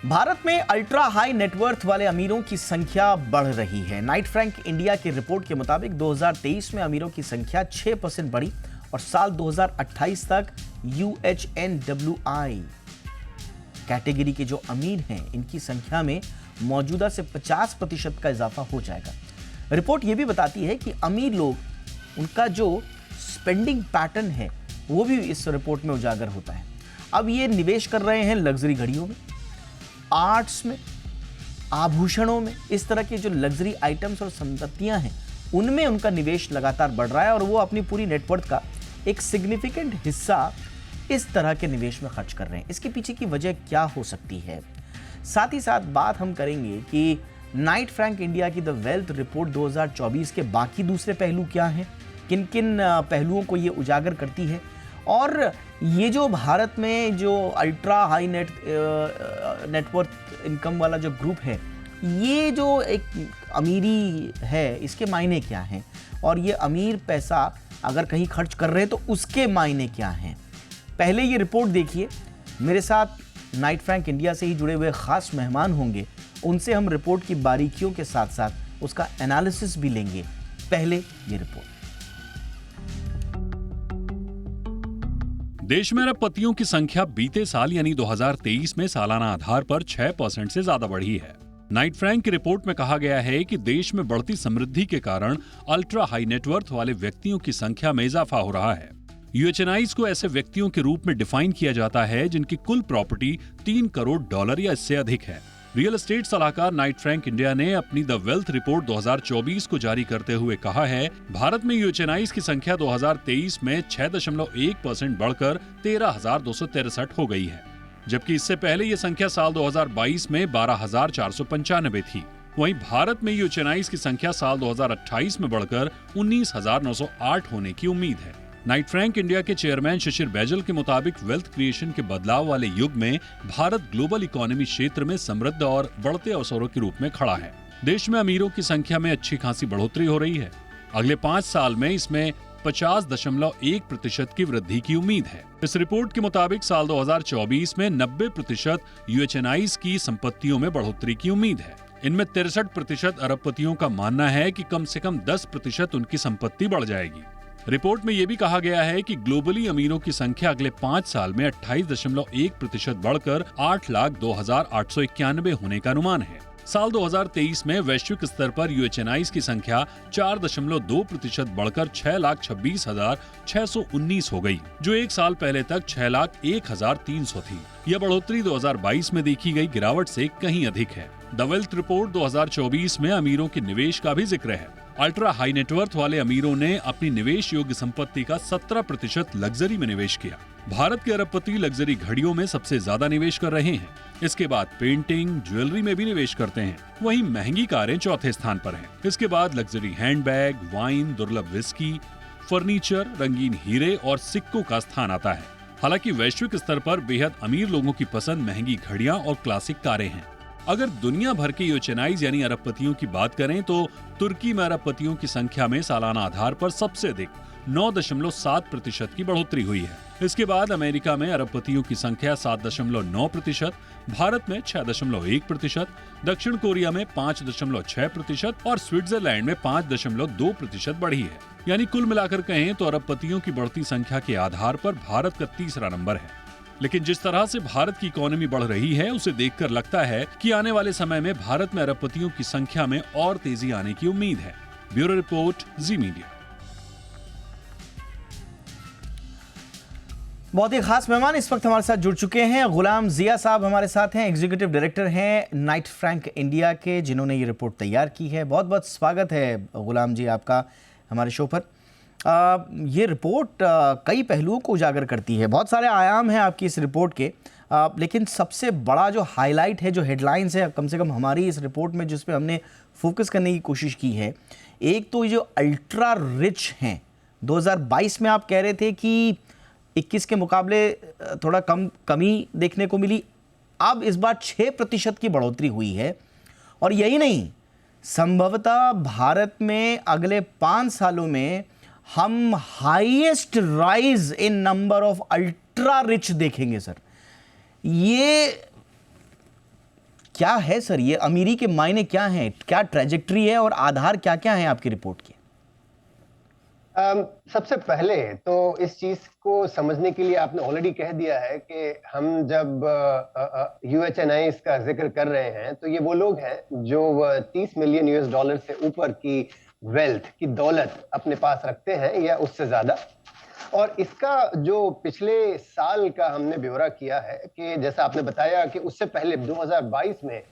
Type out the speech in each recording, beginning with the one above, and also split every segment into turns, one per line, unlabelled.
भारत में ultra high net worth वाले अमीरों की संख्या बढ़ रही है। नाइट फ्रैंक इंडिया की रिपोर्ट के मुताबिक 2023 में अमीरों की संख्या 6% बढ़ी और साल 2028 तक UHNWI कैटेगरी के जो अमीर हैं इनकी संख्या में मौजूदा से 50% का इजाफा हो जाएगा। रिपोर्ट यह भी बताती है कि अमीर लोग उनका जो स्पेंडिंग पैटर्न है वो भी इस रिपोर्ट में उजागर होता है। अब ये निवेश कर रहे हैं लग्जरी घड़ियों में, आर्ट्स में, आभूषणों में। इस तरह के जो लग्जरी आइटम्स और संपत्तियां हैं उनमें उनका निवेश लगातार बढ़ रहा है और वो अपनी पूरी नेटवर्थ का एक सिग्निफिकेंट हिस्सा इस तरह के निवेश में खर्च कर रहे हैं। इसके पीछे की वजह क्या हो सकती है? साथ ही साथ बात हम करेंगे कि नाइट फ्रैंक इंडिया की द वेल्थ रिपोर्ट 2024 के बाकी दूसरे पहलू क्या हैं, किन किन पहलुओं को ये उजागर करती है, और ये जो भारत में जो अल्ट्रा हाई नेटवर्थ इनकम वाला जो ग्रुप है, ये जो एक अमीरी है इसके मायने क्या हैं, और ये अमीर पैसा अगर कहीं खर्च कर रहे हैं तो उसके मायने क्या हैं। पहले ये रिपोर्ट देखिए। मेरे साथ नाइट फ्रैंक इंडिया से ही जुड़े हुए खास मेहमान होंगे, उनसे हम रिपोर्ट की बारीकियों के साथ साथ उसका एनालिसिस भी लेंगे। पहले ये रिपोर्ट।
देश में अरबपतियों की संख्या बीते साल यानी 2023 में सालाना आधार पर 6% से ज्यादा बढ़ी है। नाइट फ्रैंक की रिपोर्ट में कहा गया है कि देश में बढ़ती समृद्धि के कारण अल्ट्रा हाई नेटवर्थ वाले व्यक्तियों की संख्या में इजाफा हो रहा है। यूएचएनआईज को ऐसे व्यक्तियों के रूप में डिफाइन किया जाता है जिनकी कुल प्रॉपर्टी $3 करोड़ या इससे अधिक है। रियल एस्टेट सलाहकार नाइट फ्रैंक इंडिया ने अपनी द वेल्थ रिपोर्ट 2024 को जारी करते हुए कहा है, भारत में यूएचएनआईज की संख्या 2023 में 6.1% बढ़कर 13,263 हो गई है, जबकि इससे पहले ये संख्या साल 2022 में 12,495 थी। वहीं भारत में यूएचएनआईज की संख्या साल 2028 में बढ़कर 19,908 होने की उम्मीद है। नाइट फ्रैंक इंडिया के चेयरमैन शिशिर बैजल के मुताबिक वेल्थ क्रिएशन के बदलाव वाले युग में भारत ग्लोबल इकोनॉमी क्षेत्र में समृद्ध और बढ़ते अवसरों के रूप में खड़ा है। देश में अमीरों की संख्या में अच्छी खासी बढ़ोतरी हो रही है। अगले 5 साल में इसमें 50.1% की वृद्धि की उम्मीद है। इस रिपोर्ट के मुताबिक साल 2024 में 90% यूएचएनआईज की संपत्तियों में बढ़ोतरी की उम्मीद है। इनमें 63% अरबपतियों का मानना है कि कम से कम 10% उनकी संपत्ति बढ़ जाएगी। रिपोर्ट में यह भी कहा गया है कि ग्लोबली अमीरों की संख्या अगले 5 साल में 28.1% बढ़कर 8,02,891 होने का अनुमान है। साल 2023 में वैश्विक स्तर पर यूएचएनआईज की संख्या 4.2% बढ़कर 6,26,619 हो गई, जो एक साल पहले तक 6,01,300 थी। यह बढ़ोतरी 2022 में देखी गई गिरावट से कहीं अधिक है। द वेल्थ रिपोर्ट 2024 में अमीरों के निवेश का भी जिक्र है। अल्ट्रा हाई नेटवर्थ वाले अमीरों ने अपनी निवेश योग्य संपत्ति का 17% लग्जरी में निवेश किया। भारत के अरबपति लग्जरी घड़ियों में सबसे ज्यादा निवेश कर रहे हैं। इसके बाद पेंटिंग, ज्वेलरी में भी निवेश करते हैं। वहीं महंगी कारें चौथे स्थान पर हैं। इसके बाद लग्जरी हैंडबैग, वाइन, दुर्लभ विस्की, फर्नीचर, रंगीन हीरे और सिक्कों का स्थान आता है। हालांकि वैश्विक स्तर पर बेहद अमीर लोगों की पसंद महंगी घड़ियां और क्लासिक कारें हैं। अगर दुनिया भर के यूएचएनआईज यानी अरबपतियों की बात करें तो तुर्की में अरबपतियों की संख्या में सालाना आधार पर सबसे अधिक 9.7% की बढ़ोतरी हुई है। इसके बाद अमेरिका में अरबपतियों की संख्या 7.9%, भारत में 6.1%, दक्षिण कोरिया में 5.6% और स्विट्जरलैंड में 5.2% बढ़ी है। यानी कुल मिलाकर कहें तो अरबपतियों की बढ़ती संख्या के आधार पर भारत का तीसरा नंबर है। लेकिन जिस तरह से भारत की इकोनॉमी बढ़ रही है उसे देखकर लगता है कि आने वाले समय में भारत में अरबपतियों की संख्या में और तेजी आने की उम्मीद है। ब्यूरो रिपोर्ट, जी मीडिया।
बहुत ही खास मेहमान इस वक्त हमारे साथ जुड़ चुके हैं। गुलाम जिया साहब हमारे साथ हैं, एग्जीक्यूटिव डायरेक्टर हैं नाइट फ्रैंक इंडिया के, जिन्होंने ये रिपोर्ट तैयार की है। बहुत बहुत स्वागत है गुलाम जी आपका हमारे शो पर। ये रिपोर्ट कई पहलुओं को उजागर करती है। बहुत सारे आयाम हैं आपकी इस रिपोर्ट के, लेकिन सबसे बड़ा जो हाईलाइट है, जो हेडलाइंस है कम से कम हमारी इस रिपोर्ट में जिस पे हमने फोकस करने की कोशिश की है, एक तो ये जो अल्ट्रा रिच हैं, 2022 में आप कह रहे थे कि 21 के मुकाबले थोड़ा कमी देखने को मिली। अब इस बार 6% की बढ़ोतरी हुई है। और यही नहीं, संभवतः भारत में अगले 5 सालों में हम highest rise in number of ultra rich देखेंगे सर। ये क्या है सर, ये अमीरी के मायने क्या हैं, क्या ट्रेजेक्ट्री है और आधार क्या क्या है आपकी रिपोर्ट के?
सबसे पहले तो इस चीज को समझने के लिए आपने ऑलरेडी कह दिया है कि हम जब यूएचएनआईज का जिक्र कर रहे हैं तो ये वो लोग हैं जो 30 मिलियन यूएस डॉलर से ऊपर की वेल्थ की दौलत अपने पास रखते हैं या उससे ज्यादा। और इसका जो पिछले साल का हमने ब्यौरा किया है कि जैसा आपने बताया कि उससे पहले 2022 में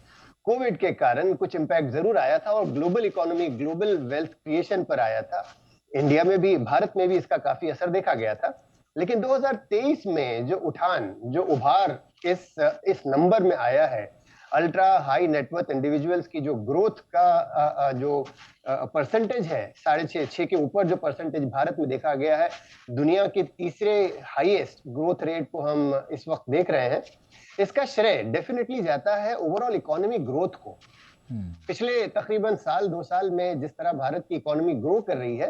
कोविड के कारण कुछ इम्पैक्ट जरूर आया था और global economy, global wealth creation पर आया था। इंडिया में भी, भारत में भी इसका काफी असर देखा गया था। लेकिन 2023 में जो उठान, जो उभार इस नंबर में आया है, अल्ट्रा हाई नेटवर्थ इंडिविजुअल्स की जो ग्रोथ का जो परसेंटेज है, 6.5 के ऊपर जो परसेंटेज भारत में देखा गया है, दुनिया के तीसरे हाईएस्ट ग्रोथ रेट को हम इस वक्त देख रहे हैं। इसका श्रेय डेफिनेटली जाता है ओवरऑल इकोनॉमी ग्रोथ को। पिछले तकरीबन साल 2 साल में जिस तरह भारत की इकोनॉमी ग्रो कर रही है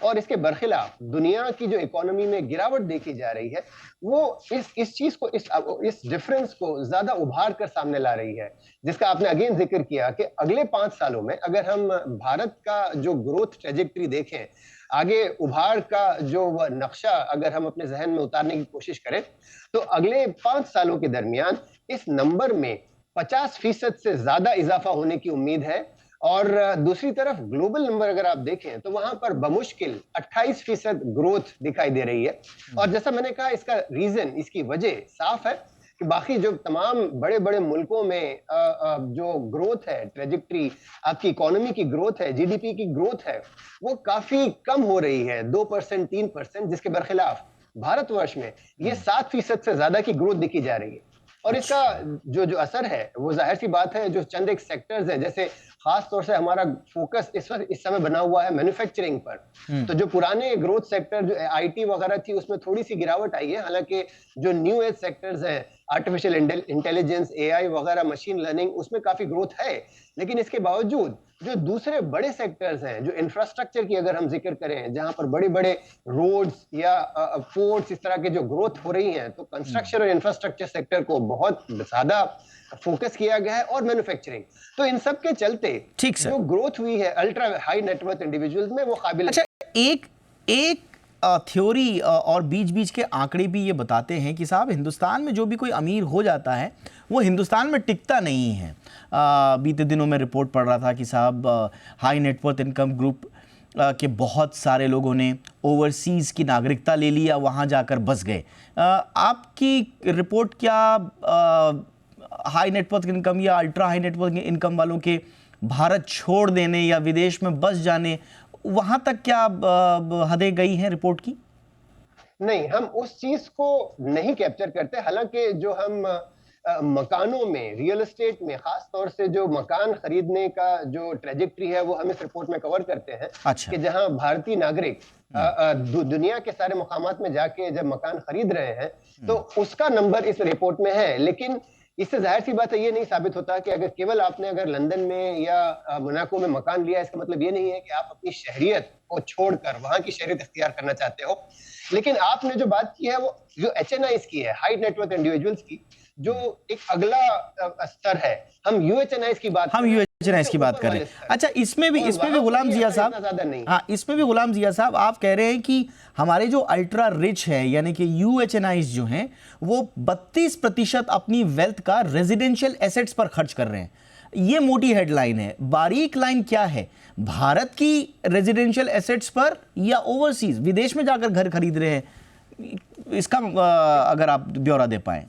और इसके बरखिलाफ दुनिया की जो इकोनॉमी में गिरावट देखी जा रही है, वो इस चीज को, इस डिफरेंस को ज्यादा उभार कर सामने ला रही है, जिसका आपने अगेन जिक्र किया कि अगले 5 सालों में अगर हम भारत का जो ग्रोथ ट्रेजेक्ट्री देखें, आगे उभार का जो नक्शा अगर हम अपने जहन में उतारने की कोशिश करें, तो अगले 5 सालों के दरमियान इस नंबर में 50% से ज्यादा इजाफा होने की उम्मीद है। और दूसरी तरफ ग्लोबल नंबर अगर आप देखें तो वहां पर बमुश्किल 28% ग्रोथ दिखाई दे रही है। और जैसा मैंने कहा, इसका रीजन, इसकी वजह साफ है कि बाकी जो तमाम बड़े बड़े मुल्कों में जो ग्रोथ है, ट्रेजेक्ट्री, आपकी इकोनॉमी की ग्रोथ है, जीडीपी की ग्रोथ है, वो काफी कम हो रही है, 2%, 3%, जिसके बरखिलाफ भारतवर्ष में ये 7% से ज्यादा की ग्रोथ दिखी जा रही है। और इसका जो असर है वो जाहिर सी बात है, जो चंद एक सेक्टर्स है, जैसे खास तौर से हमारा फोकस इस समय बना हुआ है मैन्युफैक्चरिंग पर। तो जो पुराने ग्रोथ सेक्टर, जो आईटी वगैरह थी, उसमें थोड़ी सी गिरावट आई है। हालांकि जो न्यू एज सेक्टर्स हैं, आर्टिफिशियल इंटेलिजेंस, एआई वगैरह, मशीन लर्निंग, उसमें काफी ग्रोथ है। लेकिन इसके बावजूद जो दूसरे बड़े सेक्टर्स हैं, जो इंफ्रास्ट्रक्चर की अगर हम जिक्र करें, जहां पर बड़े बड़े रोड्स या पोर्ट्स, इस तरह के जो ग्रोथ हो रही हैं, तो कंस्ट्रक्शन और इंफ्रास्ट्रक्चर सेक्टर को बहुत ज्यादा फोकस किया गया है, और मैन्युफैक्चरिंग। तो इन सब के चलते
ठीक सर,
जो ग्रोथ हुई है अल्ट्रा हाई नेटवर्थ इंडिविजुअल्स में, वो काबिल।
अच्छा, एक थ्योरी और बीच बीच के आंकड़े भी ये बताते हैं कि साहब, हिंदुस्तान में जो भी कोई अमीर हो जाता है वो हिंदुस्तान में टिकता नहीं है। बीते दिनों में रिपोर्ट पढ़ रहा था कि साहब, हाई नेटवर्थ इनकम ग्रुप के बहुत सारे लोगों ने ओवरसीज़ की नागरिकता ले लिया, वहाँ जाकर बस गए। आपकी रिपोर्ट क्या हाई नेटवर्थ इनकम या अल्ट्रा हाई नेटवर्थ इनकम वालों के भारत छोड़ देने या विदेश में बस जाने, वहां तक क्या हदें गई हैं रिपोर्ट की?
नहीं, हम उस चीज को नहीं कैप्चर करते। हालांकि जो हम मकानों में, रियल एस्टेट में, खास तौर से जो मकान खरीदने का जो ट्रेजेक्ट्री है, वो हम इस रिपोर्ट में कवर करते हैं।
अच्छा।
कि जहां भारतीय नागरिक दुनिया के सारे मुकामात में जाके जब मकान खरीद रहे हैं, तो उसका नंबर इस रिपोर्ट में है। लेकिन इससे जाहिर सी बात है, ये नहीं साबित होता कि अगर केवल आपने अगर लंदन में या मोनाको में मकान लिया, इसका मतलब ये नहीं है कि आप अपनी शहरियत को छोड़कर वहां की शहरियत इख्तियार करना चाहते हो। लेकिन आपने जो बात की है वो जो एचएनआईज की है, हाई नेटवर्थ इंडिविजुअल्स की, जो एक अगला स्तर है। हम यूएचएनआईज की बात कर रहे हैं।
अच्छा, इसमें भी गुलाम जिया साहब, हाँ, इसमें भी गुलाम जिया साहब, आप कह रहे हैं कि हमारे जो अल्ट्रा रिच है, यानी कि यूएचएनआईज जो हैं, वो 32% अपनी वेल्थ का रेजिडेंशियल एसेट्स पर खर्च कर रहे हैं। ये मोटी हेडलाइन है। बारीक लाइन क्या है? भारत की रेजिडेंशियल एसेट्स पर या ओवरसीज, विदेश में जाकर घर खरीद रहे हैं? इसका अगर आप ब्यौरा दे पाएं।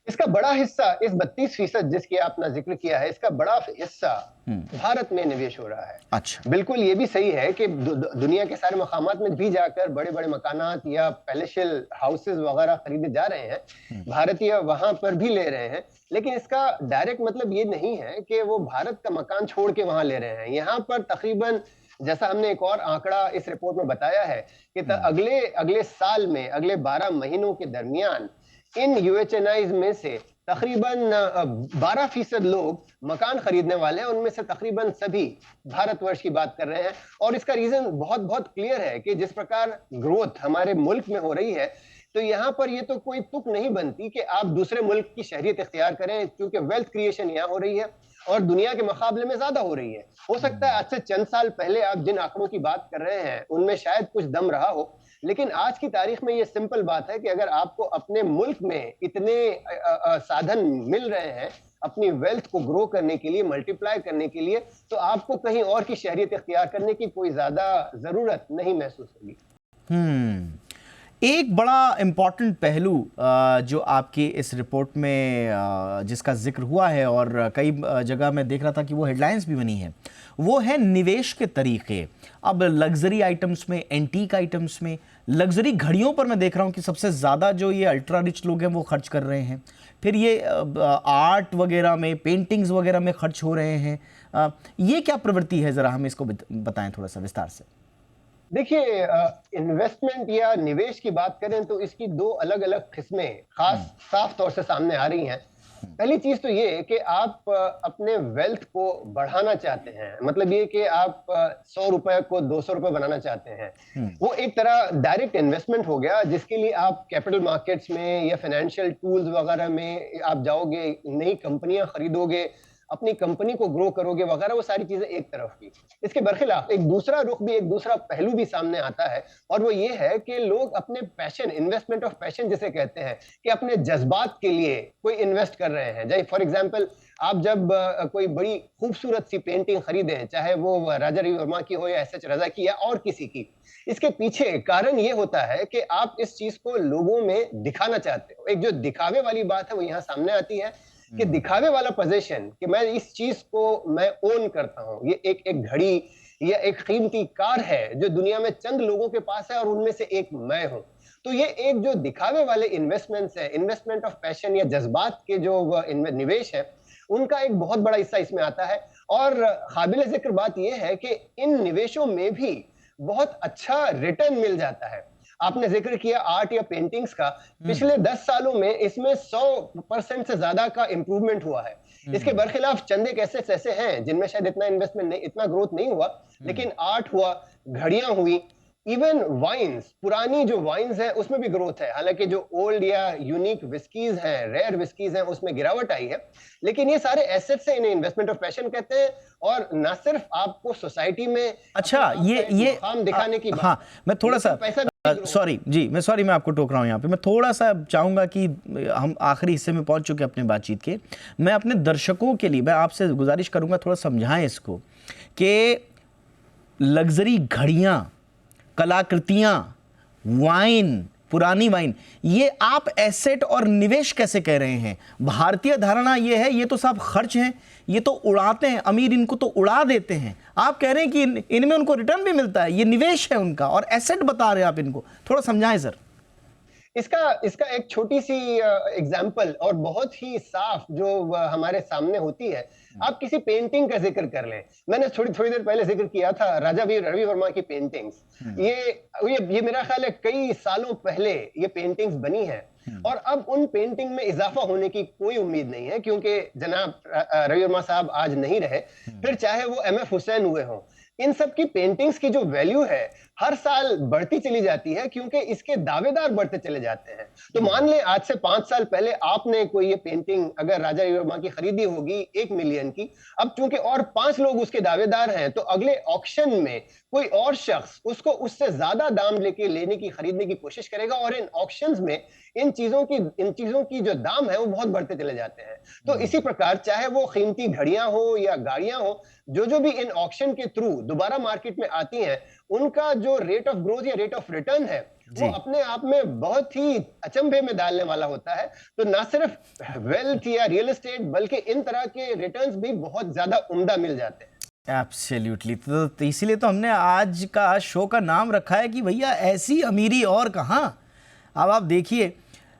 इसका बड़ा हिस्सा, इस 32% जिसकी आपने जिक्र किया है, इसका बड़ा हिस्सा भारत में निवेश हो रहा है।
अच्छा।
बिल्कुल ये भी सही है कि दुनिया के सारे मकामात में भी जाकर बड़े बड़े मकानात या पैलेशियल हाउसेज वगैरह खरीदे जा रहे हैं, भारतीय वहां पर भी ले रहे हैं। लेकिन इसका डायरेक्ट मतलब ये नहीं है कि वो भारत का मकान छोड़ के वहां ले रहे हैं। यहाँ पर तकरीबन, जैसा हमने एक और आंकड़ा इस रिपोर्ट में बताया है कि अगले साल में, अगले 12 महीनों के दरमियान इन यूएचएनआईज में से तकरीबन 12% लोग मकान खरीदने वाले हैं। उनमें से तकरीबन सभी भारतवर्ष की बात कर रहे हैं। और इसका रीजन बहुत बहुत क्लियर है कि जिस प्रकार ग्रोथ हमारे मुल्क में हो रही है, तो यहाँ पर ये तो कोई तुक नहीं बनती कि आप दूसरे मुल्क की शहरियत इख्तियार करें, क्योंकि वेल्थ क्रिएशन यहाँ हो रही है और दुनिया के मुकाबले में ज्यादा हो रही है। हो सकता है आज से चंद साल पहले आप जिन आंकड़ों की बात कर रहे हैं उनमें शायद कुछ दम रहा हो, लेकिन आज की तारीख में ये सिंपल बात है कि अगर आपको अपने मुल्क में इतने साधन मिल रहे हैं अपनी वेल्थ को ग्रो करने के लिए, मल्टीप्लाई करने के लिए, तो आपको कहीं और की शहरियत इख्तियार करने की कोई ज्यादा जरूरत नहीं महसूस होगी।
एक बड़ा इम्पॉर्टेंट पहलू जो आपकी इस रिपोर्ट में जिसका जिक्र हुआ है और कई जगह मैं देख रहा था कि वो हेडलाइंस भी बनी है, वो है निवेश के तरीके। अब लग्जरी आइटम्स में, एंटीक आइटम्स में, लग्जरी घड़ियों पर मैं देख रहा हूँ कि सबसे ज़्यादा जो ये अल्ट्रा रिच लोग हैं वो खर्च कर रहे हैं। फिर ये आर्ट वगैरह में, पेंटिंग्स वगैरह में खर्च हो रहे हैं। ये क्या प्रवृत्ति है, ज़रा हमें इसको बताएं थोड़ा सा विस्तार से।
देखिए, इन्वेस्टमेंट या निवेश की बात करें तो इसकी दो अलग अलग किस्में खास साफ तौर से सामने आ रही हैं। पहली चीज तो ये कि आप अपने वेल्थ को बढ़ाना चाहते हैं, मतलब ये कि आप 100 रुपए को 200 रुपए बनाना चाहते हैं। वो एक तरह डायरेक्ट इन्वेस्टमेंट हो गया, जिसके लिए आप कैपिटल मार्केट्स में या फाइनेंशियल टूल्स वगैरह में आप जाओगे, नई कंपनियां खरीदोगे, अपनी कंपनी को ग्रो करोगे वगैरह, वो सारी चीजें एक तरफ की। इसके बरखिलाफ एक दूसरा रुख भी, एक दूसरा पहलू भी सामने आता है, और वो ये है कि लोग अपने पैशन, इन्वेस्टमेंट ऑफ पैशन जिसे कहते हैं, कि अपने जज्बात के लिए कोई इन्वेस्ट कर रहे हैं। जैसे फॉर एग्जांपल, आप जब कोई बड़ी खूबसूरत सी पेंटिंग खरीदें, चाहे वो राजा रवि वर्मा की हो या एस.एच. रजा की या और किसी की, इसके पीछे कारण ये होता है कि आप इस चीज को लोगों में दिखाना चाहते हो। एक जो दिखावे वाली बात है वो यहाँ सामने आती है कि दिखावे वाला पोजीशन, कि मैं इस चीज को मैं ओन करता हूं, ये एक घड़ी या एक कीमती कार है जो दुनिया में चंद लोगों के पास है और उनमें से एक मैं हूं। तो ये एक जो दिखावे वाले इन्वेस्टमेंट्स है, इन्वेस्टमेंट ऑफ पैशन या जज्बात के जो निवेश है, उनका एक बहुत बड़ा हिस्सा इसमें आता है। और काबिल जिक्र बात यह है कि इन निवेशों में भी बहुत अच्छा रिटर्न मिल जाता है। आपने जिक्र किया आर्ट या पेंटिंग्स का, पिछले 10 सालों में इसमें 100% से ज्यादा का इंप्रूवमेंट हुआ है। इसके बरखिलाफ चंद एक ऐसे हैं जिनमें शायद इतना इन्वेस्टमेंट नहीं, इतना ग्रोथ नहीं हुआ, लेकिन आर्ट हुआ, घड़ियां हुई, इवन वाइन्स, पुरानी जो वाइन्स है उसमें भी ग्रोथ है। हालांकि जो ओल्ड या यूनिक विस्कीज हैं, रेयर विस्कीज हैं, उसमें गिरावट आई है, लेकिन ये सारे एसेट्स हैं, इन्हें इन्वेस्टमेंट ऑफ पैशन कहते हैं। और ना सिर्फ आपको सोसाइटी में
अच्छा ये
काम दिखाने की
हाँ, मैं थोड़ा सा सॉरी मैं आपको टोक रहा हूँ यहाँ पे। मैं थोड़ा सा चाहूँगा कि हम आखिरी हिस्से में पहुँच चुके अपने बातचीत के। मैं अपने दर्शकों के लिए मैं आपसे गुजारिश करूँगा थोड़ा समझाएं इसको कि लग्जरी घड़ियाँ, कलाकृतियाँ, वाइन, पुरानी वाइन, ये आप एसेट और निवेश कैसे कह रहे हैं? भारतीय धारणा ये है ये तो सब खर्च हैं, ये तो उड़ाते हैं, अमीर इनको तो उड़ा देते हैं। आप कह रहे हैं कि इनमें उनको रिटर्न भी मिलता है, ये निवेश है उनका और एसेट बता रहे हैं आप इनको। थोड़ा समझाएं सर।
इसका एक छोटी सी एग्जांपल और बहुत ही साफ जो हमारे सामने होती है। आप किसी पेंटिंग का जिक्र कर लें, मैंने थोड़ी देर पहले जिक्र किया था राजा रवि वर्मा की पेंटिंग्स। ये मेरा ख्याल है कई सालों पहले ये पेंटिंग्स बनी है, और अब उन पेंटिंग में इजाफा होने की कोई उम्मीद नहीं है, क्योंकि जनाब रवि वर्मा साहब आज नहीं रहे, फिर चाहे वो एम.एफ. हुसैन हुए हों। इन सब की पेंटिंग्स की जो वैल्यू है हर साल बढ़ती चली जाती है, क्योंकि इसके दावेदार बढ़ते चले जाते हैं। तो मान लें आज से 5 साल पहले आपने कोई ये पेंटिंग अगर राजा रवि वर्मा की खरीदी होगी 1 मिलियन की, अब चूंकि और 5 लोग उसके दावेदार हैं, तो अगले ऑक्शन में कोई और शख्स उसको उससे ज्यादा दाम लेने की खरीदने की कोशिश करेगा, और इन ऑक्शंस में इन चीजों की जो दाम है वो बहुत बढ़ते चले जाते हैं। तो इसी प्रकार चाहे वो कीमती घड़ियां हो या गाड़ियां हो, जो भी इन ऑक्शन के थ्रू दोबारा मार्केट में आती हैं, उनका जो रेट ऑफ ग्रोथ या रेट ऑफ रिटर्न है वो अपने आप में बहुत ही अचंभे में डालने वाला होता है। तो ना सिर्फ वेल्थ या रियल एस्टेट, बल्कि इन तरह के रिटर्न्स भी बहुत ज्यादा उम्दा मिल जाते हैं।
एब्सोल्युटली। तो इसीलिए तो हमने आज का शो का नाम रखा है कि भैया ऐसी अमीरी और कहाँ। अब आप देखिए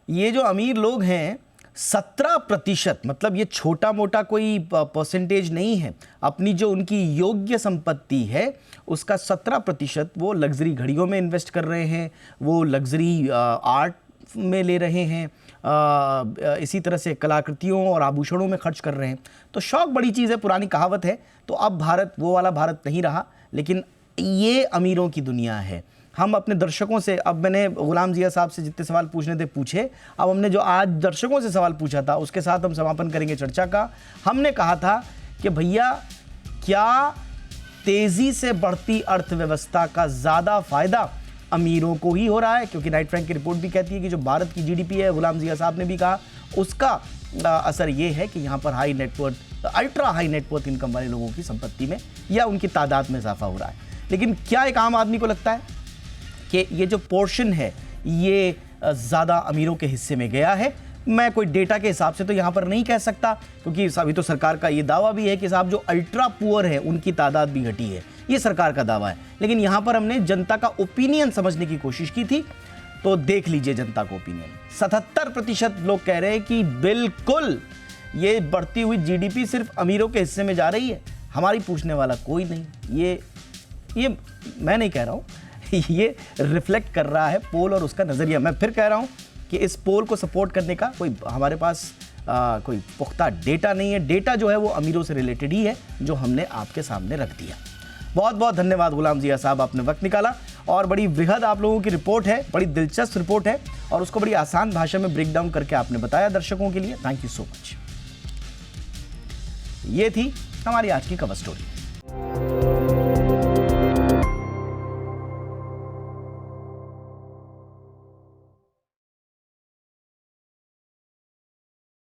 ये जो अमीर लोग हैं 17%, मतलब ये छोटा मोटा कोई परसेंटेज नहीं है, अपनी जो उनकी योग्य संपत्ति है उसका 17% वो लग्जरी घड़ियों में इन्वेस्ट कर रहे हैं, वो लग्जरी आर्ट में ले रहे हैं, इसी तरह से कलाकृतियों और आभूषणों में खर्च कर रहे हैं। तो शौक बड़ी चीज़ है, पुरानी कहावत है। तो अब भारत वो वाला भारत नहीं रहा, लेकिन ये अमीरों की दुनिया है। हम अपने दर्शकों से, अब मैंने गुलाम जिया साहब से जितने सवाल पूछने थे पूछे, अब हमने जो आज दर्शकों से सवाल पूछा था उसके साथ हम समापन करेंगे चर्चा का। हमने कहा था कि भैया क्या तेजी से बढ़ती अर्थव्यवस्था का ज़्यादा फायदा अमीरों को ही हो रहा है, क्योंकि नाइट फ्रैंक की रिपोर्ट भी कहती है कि जो भारत की जीडीपी है, गुलाम जिया साहब ने भी कहा, उसका असर ये है कि यहाँ पर high net worth, ultra high net worth income वाले लोगों की संपत्ति में या उनकी तादाद में इजाफा हो रहा है। लेकिन क्या एक आम आदमी को लगता है कि ये जो पोर्शन है ये ज़्यादा अमीरों के हिस्से में गया है? मैं कोई डेटा के हिसाब से तो यहाँ पर नहीं कह सकता, क्योंकि अभी तो सरकार का ये दावा भी है कि साहब जो अल्ट्रा पुअर है उनकी तादाद भी घटी है, ये सरकार का दावा है। लेकिन यहाँ पर हमने जनता का ओपिनियन समझने की कोशिश की थी, तो देख लीजिए जनता का ओपिनियन। 77% लोग कह रहे हैं कि बिल्कुल ये बढ़ती हुई जीडीपी सिर्फ अमीरों के हिस्से में जा रही है, हमारी पूछने वाला कोई नहीं। ये मैं नहीं कह रहा हूँ, ये रिफ्लेक्ट कर रहा है पोल और उसका नज़रिया। मैं फिर कह रहा हूँ कि इस पोल को सपोर्ट करने का कोई हमारे पास कोई पुख्ता डेटा नहीं है। डेटा जो है वो अमीरों से रिलेटेड ही है, जो हमने आपके सामने रख दिया। बहुत बहुत धन्यवाद गुलाम जिया साहब, आपने वक्त निकाला और बड़ी वृहद आप लोगों की रिपोर्ट है, बड़ी दिलचस्प रिपोर्ट है और उसको बड़ी आसान भाषा में ब्रेक डाउन करके आपने बताया दर्शकों के लिए। Thank you so much. ये थी हमारी आज की कवर स्टोरी।